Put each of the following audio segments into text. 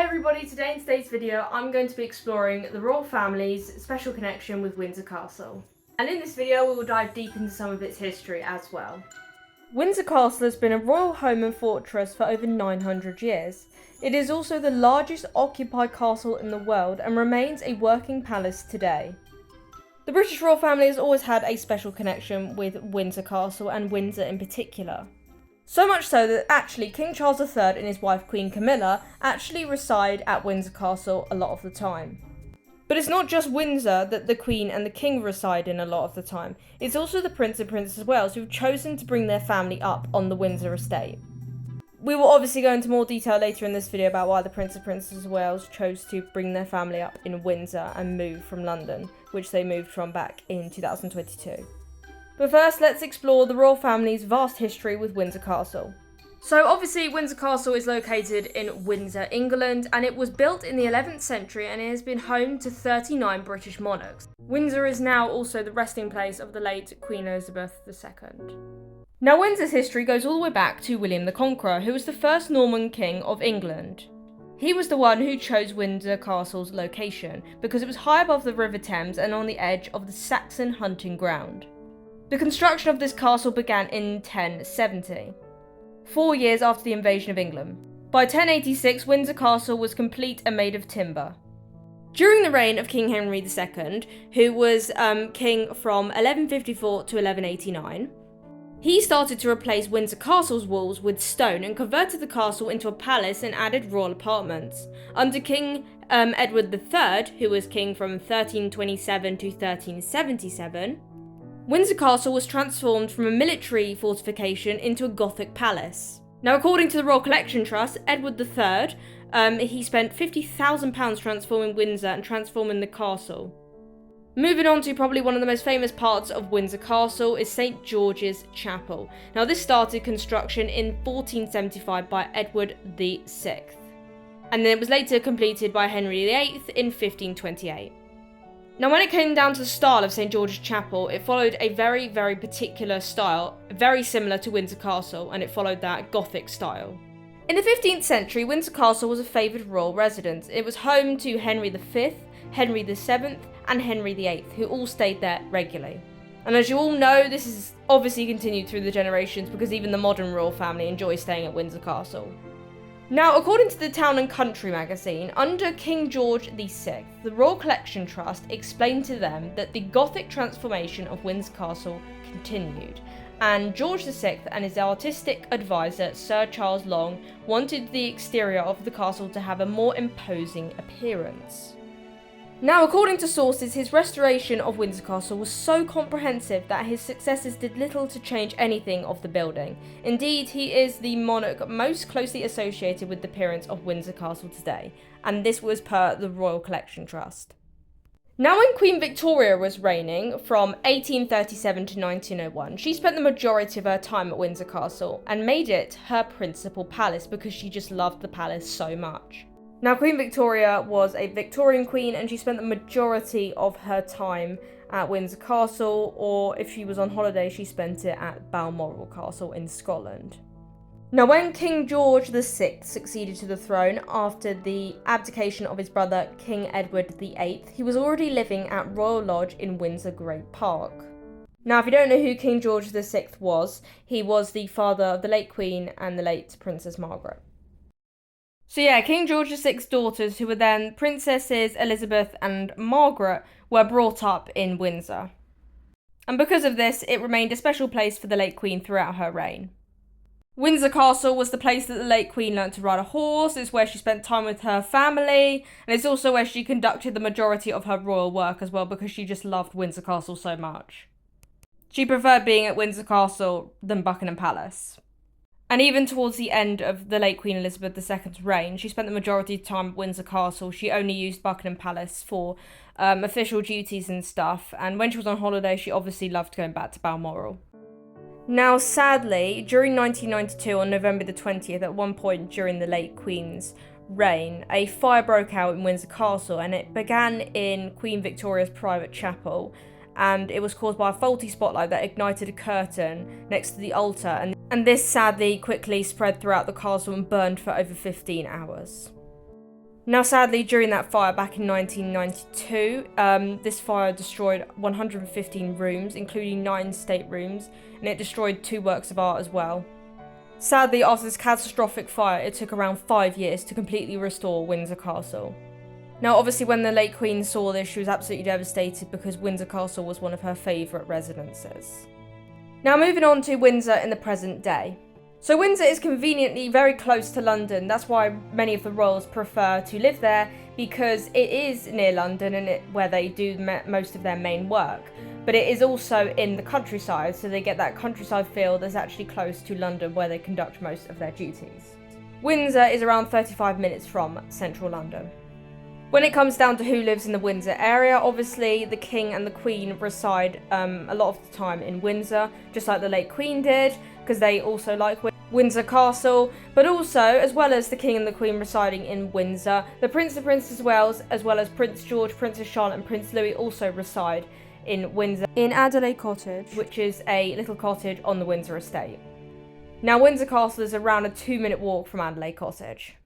everybody, today in today's video I'm going to be exploring the royal family's special connection with Windsor Castle. And in this video we will dive deep into some of its history as well. Windsor Castle has been a royal home and fortress for over 900 years. It is also the largest occupied castle in the world and remains a working palace today. The British royal family has always had a special connection with Windsor Castle and Windsor in particular. So much so that actually King Charles III and his wife Queen Camilla actually reside at Windsor Castle a lot of the time. But it's not just Windsor that the Queen and the King reside in a lot of the time. It's also the Prince and Princess of Wales who've chosen to bring their family up on the Windsor estate. We will obviously go into more detail later in this video about why the Prince and Princess of Wales chose to bring their family up in Windsor and move from London, which they moved from back in 2022. But first, let's explore the royal family's vast history with Windsor Castle. So obviously, Windsor Castle is located in Windsor, England, and it was built in the 11th century and it has been home to 39 British monarchs. Windsor is now also the resting place of the late Queen Elizabeth II. Now, Windsor's history goes all the way back to William the Conqueror, who was the first Norman king of England. He was the one who chose Windsor Castle's location because it was high above the River Thames and on the edge of the Saxon hunting ground. The construction of this castle began in 1070, 4 years after the invasion of England. By 1086, Windsor Castle was complete and made of timber. During the reign of King Henry II, who was king from 1154 to 1189, he started to replace Windsor Castle's walls with stone and converted the castle into a palace and added royal apartments. Under King Edward III, who was king from 1327 to 1377, Windsor Castle was transformed from a military fortification into a Gothic palace. Now, according to the Royal Collection Trust, Edward III, he spent £50,000 transforming Windsor and transforming the castle. Moving on to probably one of the most famous parts of Windsor Castle is St George's Chapel. Now, this started construction in 1475 by Edward VI, and then it was later completed by Henry VIII in 1528. Now, when it came down to the style of St George's Chapel, it followed a very, very particular style, very similar to Windsor Castle, and it followed that Gothic style. In the 15th century, Windsor Castle was a favoured royal residence. It was home to Henry V, Henry VII, and Henry VIII, who all stayed there regularly. And as you all know, this is obviously continued through the generations because even the modern royal family enjoy staying at Windsor Castle. Now, according to the Town and Country magazine, under King George VI, the Royal Collection Trust explained to them that the Gothic transformation of Windsor Castle continued, and George VI and his artistic advisor, Sir Charles Long, wanted the exterior of the castle to have a more imposing appearance. Now, according to sources, his restoration of Windsor Castle was so comprehensive that his successors did little to change anything of the building. Indeed, he is the monarch most closely associated with the appearance of Windsor Castle today, and this was per the Royal Collection Trust. Now, when Queen Victoria was reigning from 1837 to 1901, she spent the majority of her time at Windsor Castle and made it her principal palace because she just loved the palace so much. Now, Queen Victoria was a Victorian queen and she spent the majority of her time at Windsor Castle, or if she was on holiday, she spent it at Balmoral Castle in Scotland. Now, when King George VI succeeded to the throne after the abdication of his brother King Edward VIII, he was already living at Royal Lodge in Windsor Great Park. Now, if you don't know who King George VI was, he was the father of the late Queen and the late Princess Margaret. So yeah, King George VI's daughters, who were then Princesses Elizabeth and Margaret, were brought up in Windsor. And because of this, it remained a special place for the late Queen throughout her reign. Windsor Castle was the place that the late Queen learnt to ride a horse, it's where she spent time with her family, and it's also where she conducted the majority of her royal work as well because she just loved Windsor Castle so much. She preferred being at Windsor Castle than Buckingham Palace. And even towards the end of the late Queen Elizabeth II's reign, she spent the majority of time at Windsor Castle. She only used Buckingham Palace for official duties and stuff, and when she was on holiday, she obviously loved going back to Balmoral. Now, sadly, during 1992, on November the 20th, at one point during the late Queen's reign, a fire broke out in Windsor Castle, and it began in Queen Victoria's private chapel, and it was caused by a faulty spotlight that ignited a curtain next to the altar, and this sadly quickly spread throughout the castle and burned for over 15 hours. Now, sadly, during that fire back in 1992, this fire destroyed 115 rooms, including 9 staterooms, and it destroyed 2 works of art as well. Sadly, after this catastrophic fire, it took around 5 years to completely restore Windsor Castle. Now, obviously, when the late Queen saw this, she was absolutely devastated because Windsor Castle was one of her favourite residences. Now, moving on to Windsor in the present day. So Windsor is conveniently very close to London. That's why many of the royals prefer to live there, because it is near London and where they do most of their main work. But it is also in the countryside, so they get that countryside feel that's actually close to London where they conduct most of their duties. Windsor is around 35 minutes from central London. When it comes down to who lives in the Windsor area, obviously the King and the Queen reside a lot of the time in Windsor, just like the late Queen did, because they also like Windsor Castle. But also, as well as the King and the Queen residing in Windsor, the Prince and Princess of Wales, as well as Prince George, Princess Charlotte and Prince Louis also reside in Windsor, in Adelaide Cottage, which is a little cottage on the Windsor estate. Now, Windsor Castle is around a 2-minute walk from Adelaide Cottage,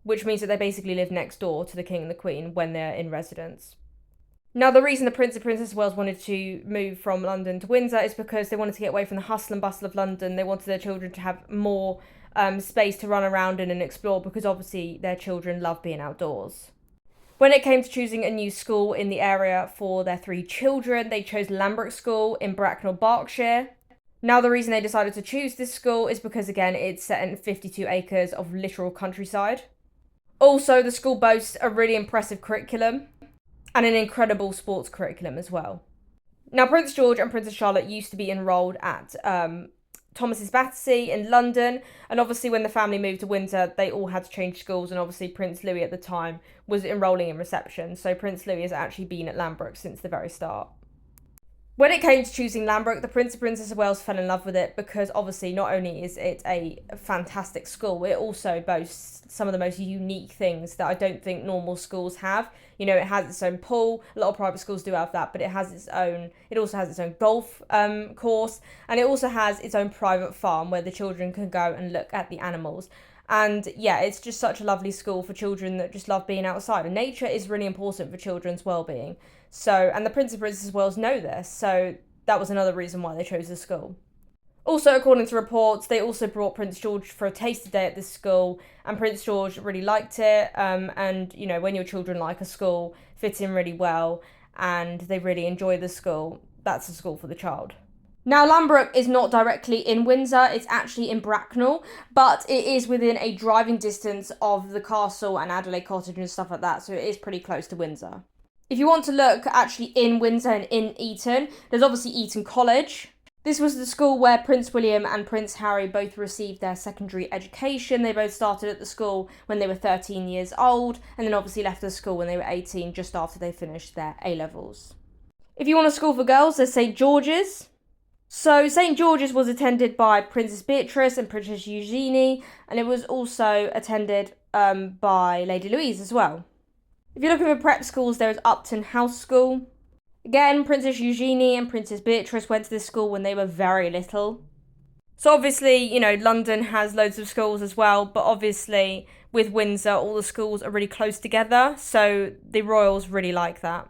which means that they basically live next door to the King and the Queen when they're in residence. Now, the reason the Prince and Princess of Wales wanted to move from London to Windsor is because they wanted to get away from the hustle and bustle of London. They wanted their children to have more space to run around in and explore, because obviously their children love being outdoors. When it came to choosing a new school in the area for their 3 children, they chose Lambert School in Bracknell, Berkshire. Now, the reason they decided to choose this school is because, again, it's set in 52 acres of literal countryside. Also, the school boasts a really impressive curriculum and an incredible sports curriculum as well. Now, Prince George and Princess Charlotte used to be enrolled at Thomas's Battersea in London, and obviously when the family moved to Windsor, they all had to change schools, and obviously Prince Louis at the time was enrolling in reception, so Prince Louis has actually been at Lambert since the very start. When it came to choosing Lambert, the Prince and Princess of Wales fell in love with it because obviously not only is it a fantastic school, it also boasts some of the most unique things that I don't think normal schools have. You know, it has its own pool. A lot of private schools do have that, but it also has its own golf course, and it also has its own private farm where the children can go and look at the animals. And yeah, it's just such a lovely school for children that just love being outside. And nature is really important for children's well-being. So, and the Prince and Princess of Wales know this, so that was another reason why they chose the school. Also, according to reports, they also brought Prince George for a taster day at this school, and Prince George really liked it. And, you know, when your children like a school, fits in really well, and they really enjoy the school, that's a school for the child. Now, Lambert is not directly in Windsor, it's actually in Bracknell, but it is within a driving distance of the castle and Adelaide Cottage and stuff like that, so it is pretty close to Windsor. If you want to look actually in Windsor and in Eton, there's obviously Eton College. This was the school where Prince William and Prince Harry both received their secondary education. They both started at the school when they were 13 years old, and then obviously left the school when they were 18, just after they finished their A-levels. If you want a school for girls, there's St. George's. So St. George's was attended by Princess Beatrice and Princess Eugenie, and it was also attended by Lady Louise as well. If you're looking for prep schools, there is Upton House School. Again, Princess Eugenie and Princess Beatrice went to this school when they were very little. So obviously, you know, London has loads of schools as well, but obviously with Windsor, all the schools are really close together, so the royals really like that.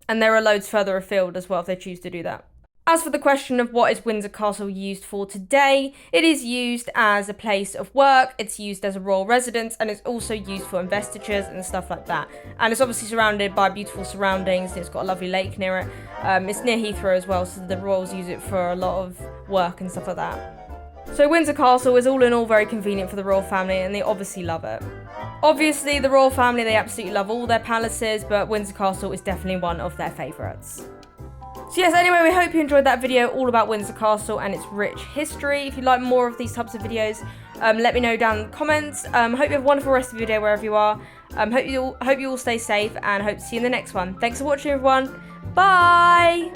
And there are loads further afield as well if they choose to do that. As for the question of what is Windsor Castle used for today, it is used as a place of work, it's used as a royal residence, and it's also used for investitures and stuff like that. And it's obviously surrounded by beautiful surroundings, it's got a lovely lake near it. It's near Heathrow as well, so the royals use it for a lot of work and stuff like that. So Windsor Castle is all in all very convenient for the royal family, and they obviously love it. Obviously, the royal family, they absolutely love all their palaces, but Windsor Castle is definitely one of their favourites. So yes, anyway, we hope you enjoyed that video all about Windsor Castle and its rich history. If you'd like more of these types of videos, let me know down in the comments. Hope you have a wonderful rest of your day wherever you are. Hope you all stay safe, and hope to see you in the next one. Thanks for watching, everyone. Bye!